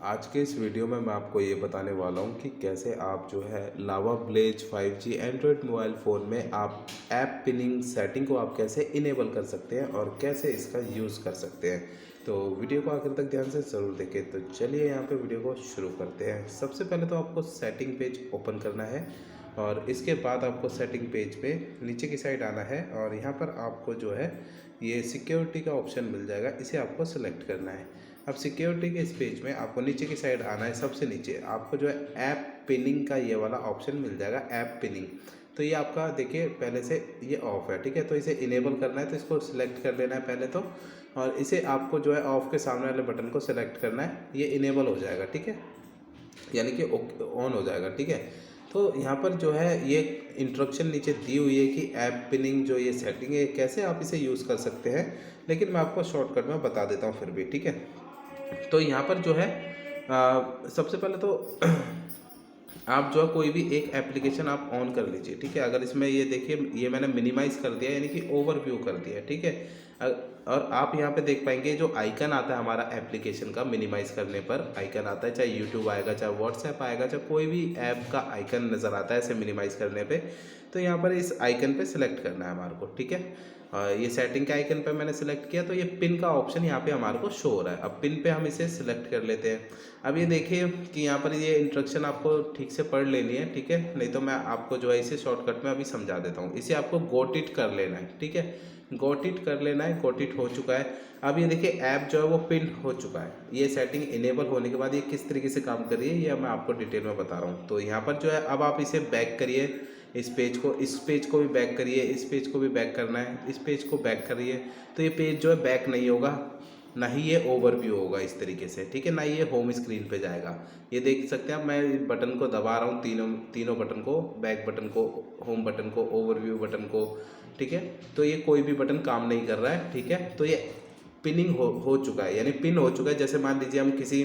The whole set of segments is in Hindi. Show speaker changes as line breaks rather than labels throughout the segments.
आज के इस वीडियो में मैं आपको ये बताने वाला हूँ कि कैसे आप जो है Lava Blaze 5G android mobile phone में आप ऐप पिनिंग सेटिंग को आप कैसे इनेबल कर सकते हैं और कैसे इसका यूज़ कर सकते हैं। तो वीडियो को आखिर तक ध्यान से ज़रूर देखें। तो चलिए यहाँ पे वीडियो को शुरू करते हैं। सबसे पहले तो आपको सेटिंग पेज ओपन करना है और इसके बाद आपको सेटिंग पेज पे नीचे की साइड आना है और यहाँ पर आपको जो है ये सिक्योरिटी का ऑप्शन मिल जाएगा, इसे आपको सेलेक्ट करना है। अब सिक्योरिटी के इस पेज में आपको नीचे की साइड आना है। सबसे नीचे आपको जो है ऐप पिनिंग का ये वाला ऑप्शन मिल जाएगा, ऐप पिनिंग। तो ये आपका देखिए पहले से ये ऑफ है, ठीक है। तो इसे इनेबल करना है तो इसको सिलेक्ट कर लेना है पहले तो, और इसे आपको जो है ऑफ के सामने वाले बटन को सिलेक्ट करना है, ये इनेबल हो जाएगा, ठीक है, यानी कि ऑन हो जाएगा, ठीक है। तो यहाँ पर जो है ये इंस्ट्रक्शन नीचे दी हुई है कि ऐप पिनिंग जो ये सेटिंग है कैसे आप इसे यूज़ कर सकते हैं, लेकिन मैं आपको शॉर्टकट में बता देता हूँ फिर भी, ठीक है। तो यहाँ पर जो है सबसे पहले तो आप जो है कोई भी एक एप्लीकेशन आप ऑन कर लीजिए, ठीक है। अगर इसमें ये देखिए ये मैंने मिनिमाइज़ कर दिया, यानी कि ओवरव्यू कर दिया, ठीक है। और आप यहाँ पे देख पाएंगे जो आइकन आता है हमारा एप्लीकेशन का, मिनिमाइज़ करने पर आइकन आता है, चाहे यूट्यूब आएगा, चाहे व्हाट्सएप आएगा, चाहे कोई भी ऐप का आइकन नज़र आता है ऐसे मिनिमाइज़ करने पे। तो यहाँ पर इस आइकन पे सिलेक्ट करना है हमारे को, ठीक है। ये सेटिंग के आइकन पे मैंने सेलेक्ट किया तो ये पिन का ऑप्शन यहाँ पे हमारे को शो हो रहा है। अब पिन पे हम इसे सिलेक्ट कर लेते हैं। अब ये देखिए कि यहाँ पर ये इंस्ट्रक्शन आपको ठीक से पढ़ लेनी है, ठीक है, नहीं तो मैं आपको जो है इसे शॉर्टकट में अभी समझा देता हूँ। इसे आपको गोट इट कर लेना है, ठीक है, गोट इट कर लेना है। गोट इट हो चुका है। अब ये देखिए ऐप जो है वो पिन हो चुका है। ये सेटिंग इनेबल होने के बाद ये किस तरीके से काम कर रही है ये मैं आपको डिटेल में बता रहा हूँ। तो यहाँ पर जो है अब आप इसे बैक करिए, इस पेज को भी बैक करिए, इस पेज को भी बैक करना है, इस पेज को बैक करिए। तो ये पेज जो है बैक नहीं होगा, ना ही ये ओवरव्यू होगा इस तरीके से, ठीक है, ना ये होम स्क्रीन पे जाएगा। ये देख सकते हैं मैं बटन को दबा रहा हूँ, तीनों बटन को, बैक बटन को, होम बटन को, ओवरव्यू बटन को, ठीक है। तो ये कोई भी बटन काम नहीं कर रहा है, ठीक है। तो ये पिनिंग हो चुका है, यानी पिन हो चुका है। जैसे मान लीजिए हम किसी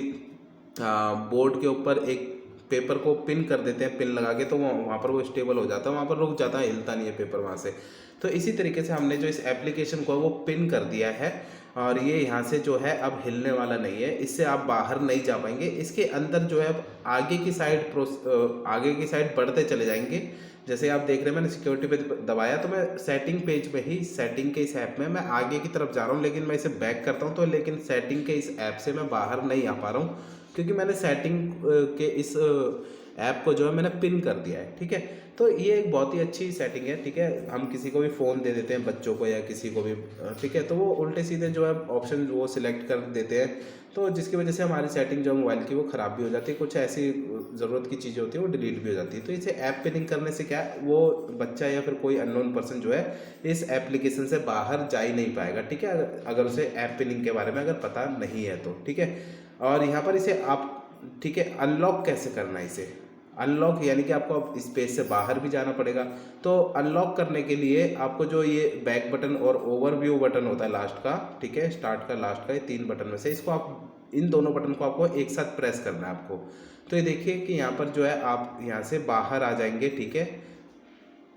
बोर्ड के ऊपर एक पेपर को पिन कर देते हैं, पिन लगा के, तो वहाँ पर वो स्टेबल हो जाता है, वहाँ पर रुक जाता है, हिलता नहीं है पेपर वहाँ से। तो इसी तरीके से हमने जो इस एप्लीकेशन को वो पिन कर दिया है और ये यहाँ से जो है अब हिलने वाला नहीं है, इससे आप बाहर नहीं जा पाएंगे। इसके अंदर जो है अब आगे की साइड बढ़ते चले जाएंगे। जैसे आप देख रहे हैं मैंने सिक्योरिटी पे दबाया तो मैं सेटिंग पेज पे ही, सेटिंग के इस ऐप में मैं आगे की तरफ जा रहा हूँ, लेकिन मैं इसे बैक करता हूँ तो लेकिन सेटिंग के इस ऐप से मैं बाहर नहीं आ पा रहा हूँ, क्योंकि मैंने सेटिंग के इस ऐप को जो है मैंने पिन कर दिया है, ठीक है। तो ये एक बहुत ही अच्छी सेटिंग है, ठीक है। हम किसी को भी फ़ोन दे देते हैं, बच्चों को या किसी को भी, ठीक है, तो वो उल्टे सीधे जो है ऑप्शन वो सिलेक्ट कर देते हैं, तो जिसकी वजह से हमारी सेटिंग जो मोबाइल की वो ख़राब भी हो जाती है, कुछ ऐसी ज़रूरत की चीज़ें होती है वो डिलीट भी हो जाती है। तो इसे ऐप पिनिंग करने से क्या है, वो बच्चा या फिर कोई अननोन पर्सन जो है इस एप्लीकेशन से बाहर जा ही नहीं पाएगा, ठीक है, अगर उसे ऐप पिनिंग के बारे में अगर पता नहीं है तो, ठीक है। और यहाँ पर इसे आप, ठीक है, अनलॉक कैसे करना है इसे, अनलॉक यानी कि आपको अब स्पेस से बाहर भी जाना पड़ेगा। तो अनलॉक करने के लिए आपको जो ये बैक बटन और ओवरव्यू बटन होता है लास्ट का, ठीक है, स्टार्ट का लास्ट का, ये 3 बटन में से इसको आप, इन दोनों बटन को आपको एक साथ प्रेस करना है आपको। तो ये देखिए कि यहाँ पर जो है आप यहाँ से बाहर आ जाएंगे, ठीक है,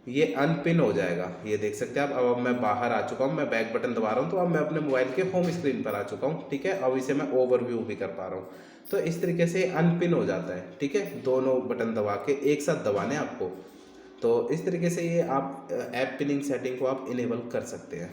ये अनपिन हो जाएगा, ये देख सकते हैं आप। अब मैं बाहर आ चुका हूँ, मैं बैक बटन दबा रहा हूँ तो अब मैं अपने मोबाइल के होम स्क्रीन पर आ चुका हूँ, ठीक है। अब इसे मैं ओवरव्यू भी कर पा रहा हूँ। तो इस तरीके से अनपिन हो जाता है, ठीक है, दोनों बटन दबा के एक साथ दबाने आपको। तो इस तरीके से ये आप ऐप पिनिंग सेटिंग को आप इनेबल कर सकते हैं।